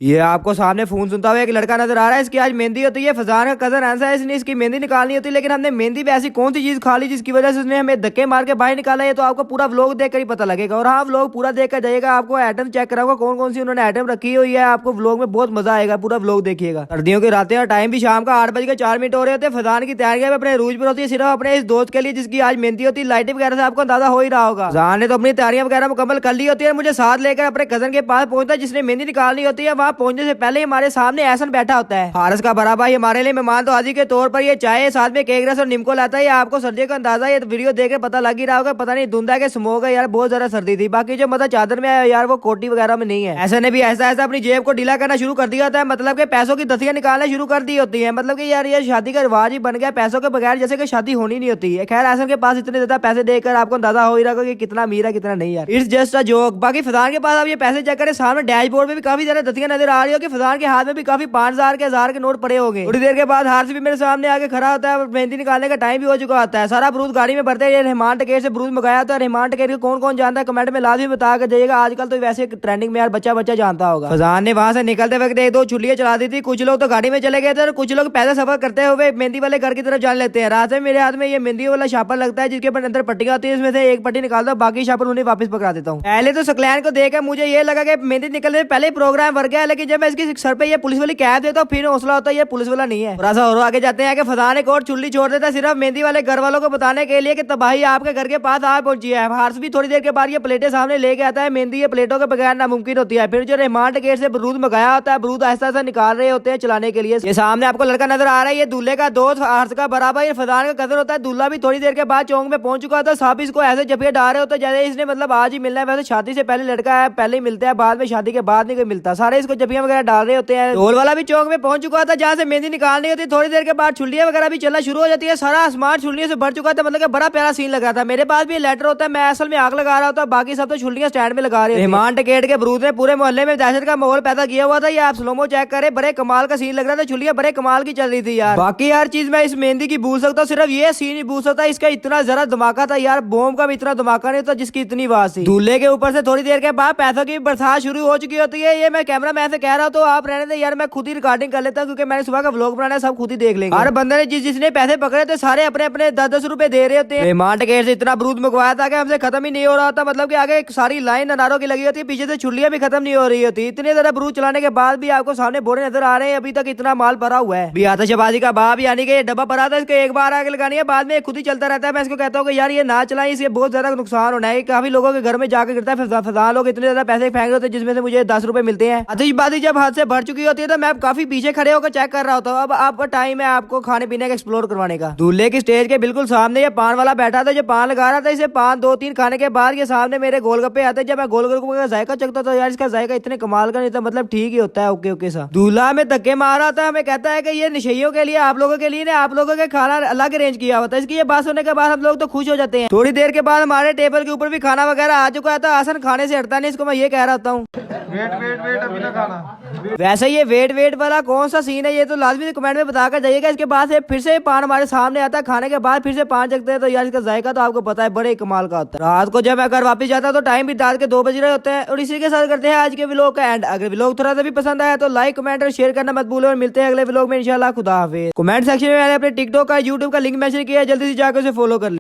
ये आपको सामने फोन सुनता हुआ एक लड़का नजर आ रहा है। इसकी आज मेहंदी होती है। फजान का कजन आंसर है, इसने इसकी मेहंदी निकालनी होती है, लेकिन हमने मेहंदी पे ऐसी कौन सी चीज खा ली जिसकी वजह से उसने हमें धक्के मार के बाहर निकाला है। तो आपको पूरा व्लॉग देखकर ही पता लगेगा। और हाँ, व्लॉग पूरा देखकर जाइएगा, आपको आइटम चेक कराऊंगा कौन कौन सी उन्होंने आइटम रखी हुई है। आपको व्लॉग में बहुत मजा आएगा, पूरा व्लॉग देखिएगा। सर्दियों की रातें और टाइम भी शाम का 8:04 हो रहे होते हैं। फजान की तैयारियां अपने रूज पर होती है, सिर्फ अपने इस दोस्त के लिए जिसकी आज मेहंदी होती है। लाइटिंग वगैरह से आपको अंदाजा हो ही रहा होगा। फजान ने तो अपनी तैयारियां वगैरह मुकम्मल कर ली होती है, मुझे साथ लेकर अपने कजन के पास पहुंचता है जिसने मेहंदी निकालनी होती है। वहां पहुंचने से पहले हमारे सामने एहसन बैठा होता है। फारस का बड़ा भाई हमारे लिए मेहमान तो हाजिर के तौर पर ये चाय साथ में केक रस और निम्को लाता है। आपको सर्दी का अंदाजा ये वीडियो देख पता लग ही रहा होगा। पता नहीं धुंधा के स्मोक है यार, बहुत ज्यादा सर्दी थी। बाकी जो मतलब चादर में है यार, वो कोटी वगैरह में नहीं है। ऐसे ने भी ऐसा ऐसा अपनी जेब को ढीला करना शुरू कर दिया था, मतलब कि पैसों की दसियां निकालना शुरू कर दी होती है। मतलब कि यार ये शादी का रिवाज ही बन गया, पैसों के बगैर जैसे कि शादी होनी नहीं होती है। खैर ऐसा के पास इतने ज्यादा पैसे देकर आपको अंदाजा हो ही रहा कि कितना अमीर है कितना नहीं यार। It's just a joke. बाकी फजान के पास अब ये पैसे चेक करें, सामने डैशबोर्ड में भी काफी ज्यादा दसियां नजर आ रही हो कि फजान के हाथ में भी काफी 5,000 के 1,000 के नोट पड़े हो गए। थोड़ी देर के बाद हार्स भी मेरे सामने आके खड़ा होता है और मेहंदी निकालने का टाइम भी हो चुका होता है। सारा बरूद गाड़ी में भरते हैं। रहमान टिकट से बरूद मंगाया था। रहमान टिकट को कौन कौन जानता है कमेंट में लाजमी बता कर जाइएगा। आजकल तो वैसे ट्रेंडिंग में यार बच्चा बच्चा जानता होगा। फजान ने वहां से निकलते वक्त एक दो छुट्टियां चला दी थी। कुछ लोग तो गाड़ी में चले गए थे और कुछ लोग पैदल सफर करते हुए मेहंदी वाले घर की तरफ जान लेते हैं। रात में मेरे हाथ में ये मेहंदी वाला शापर लगता है जिसके ऊपर अंदर पट्टियां होती है। इसमें से एक पट्टी निकालता हूँ, बाकी शापर उन्हें वापस पकड़ा देता हूँ। पहले तो सकलैन को देखकर मुझे ये लगा कि मेहंदी निकलने से पहले प्रोग्राम वर्ग गया, लेकिन जब मैं इसकी सर पे ये पुलिस वाली कैद देता हूँ फिर हौसला होता है ये पुलिस वाला नहीं है। थोड़ा सा और आगे जाते हैं कि फजान एक और चुल्ली छोड़ देता है सिर्फ मेहंदी वाले घर वालों को बताने के लिए कि तबाही आपके घर के पास आ पहुंची है। हार्स भी थोड़ी देर के बाद ये प्लेटें सामने लेके आता है। मेहंदी ये प्लेटों के बगैर नामुमकिन होती है। फिर जो रहमान टिकट से बरूद मंगाया होता है, बरूद ऐसा ऐसा निकाल रहे होते हैं चलाने के लिए। ये सामने आपको लड़का नजर आ रहा है, ये दूल्हे का दोस्त हार्स का बराबर ये फजान का कजन होता है। दूल्हा भी थोड़ी देर के बाद चौक में पहुंच चुका था। साहब इसको ऐसे जफिया डाल रहे होते हैं जैसे इसने मतलब आज ही मिलना है। वैसे शादी से पहले लड़का है, पहले ही मिलता है, बाद में शादी के बाद नहीं कोई मिलता। सारे इसको जफिया वगैरह डाल रहे होते हैं। ढोल वाला भी चौक में पहुंच चुका था जहाँ से मेहंदी निकालनी होती है। थोड़ी देर के बाद छुट्टियां वगैरह भी चलना शुरू हो जाती है। सारा आसमान छुट्टियों से भर चुका था, मतलब कि बड़ा प्यारा सीन लगा था। मेरे पास भी लेटर होता है, मैं असल में आग लगा रहा होता, बाकी सब तो छुट्टियां स्टैंड में लगा रहे हैं। रहमान टिकट के बरूद ने पूरे मोहल्ले में दहशत का माहौल पैदा किया हुआ था। ये आप स्लोमो चेक करें, बड़े कमाल का सीन लग रहा था। छुट्टियां बड़े कमाल की चल रही थी यार। बाकी हर चीज मैं इस मेहंदी की भूल सकता हूँ, सिर्फ ये सीन ही भूल सकता। इसका इतना जरा धमाका था यार, बॉम्ब का भी इतना धमाका नहीं था जिसकी इतनी आवाज थी। दूल्हे के ऊपर से थोड़ी देर के बाद पैसों की बरसात शुरू हो चुकी होती है। ये मैं कैमरा मैन से कह रहा हूँ तो आप रहने दे यार, मैं खुद ही रिकॉर्डिंग कर लेता हूँ क्योंकि मैंने सुबह का व्लॉग बनाना है, सब खुद ही देख लेंगे। हर बंदे ने जिसने पैसे पकड़े थे सारे अपने अपने 10-10 रुपए दे रहे होते हैं। रहमान टिकट से इतना बरूद मंगवाया था कि हमसे खत्म ही नहीं हो रहा था। मतलब कि आगे सारी लाइन अनारों की लगी होती है, पीछे से छुट्टियां भी खत्म नहीं हो रही होती। इतने ज्यादा बरूद चलाने के बाद भी आपको सामने बोरे नजर आ रहे हैं। अभी तक इतना माल भरा हुआ है। भी आतिशबाजी का बाप यानी कि डब्बा भरा था, इसको एक बार आगे लगानी है, बाद में खुद ही चलता रहता है। मैं इसको कहता हूँ कि यार ये ना चलाएं, इससे बहुत ज्यादा नुकसान होना है। काफी लोगों के घर में जाकर गिरता है। फजान लोग इतने ज्यादा पैसे फेंक रहे होते हैं जिसमें से मुझे 10 रुपए मिलते हैं। आतिशबाजी जब हाथ से भर चुकी होती है तो मैं काफी पीछे खड़े होकर चेक कर रहा होता हूँ। अब आपका टाइम है आपको खाने पीने का एक्सप्लोर करवाने का। दूल्हे की स्टेज के बिल्कुल सामने ये पान वाला बैठा था जो पान लगा रहा था। इसे पान 2-3 खाने के बाद ये सामने मेरे गोलगप्पे आते। जब मैं गोलगप्पे का जायका चखता था यार, इसका जायका इतने कमाल का नहीं था, मतलब ठीक ही होता है, ओके ओके सा। दूल्हा में धक्के मार रहा था, हमें कहता है कि ये नशेइयों के लिए आप लोगों के लिए आप लोगों के खाना अलग अरेंज किया होता है। इसकी ये बात सुनने के बाद हम लोग तो खुश हो जाते हैं। थोड़ी देर के बाद हमारे टेबल के ऊपर भी खाना वगैरह आ चुका था। आसन खाने से हटता नहीं, इसको मैं ये कह रहा होता हूँ वेट वेट वेट अभी ना खाना। वैसे ये वेट वाला कौन सा सीन है ये तो लाजमी कमेंट में बताकर जाइएगा। इसके बाद से फिर से पान हमारे सामने आता है, खाने के बाद फिर से पान चखते हैं तो यार इसका जायका तो आपको पता है बड़े कमाल का होता है। रात को जब मैं घर वापस जाता तो टाइम भी रात के 2 बज रहे होते हैं। और इसी के साथ करते हैं आज के व्लॉग का एंड। अगर व्लॉग थोड़ा सा भी पसंद आया तो लाइक कमेंट और शेयर करना मत भूलो। और मिलते हैं अगले व्लॉग में इंशाल्लाह। खुदा हाफिज़। कमेंट सेक्शन में मैंने अपने टिकटॉक का यूट्यूब का लिंक मेंशन किया है, जल्दी से जाकर उसे फॉलो कर ले।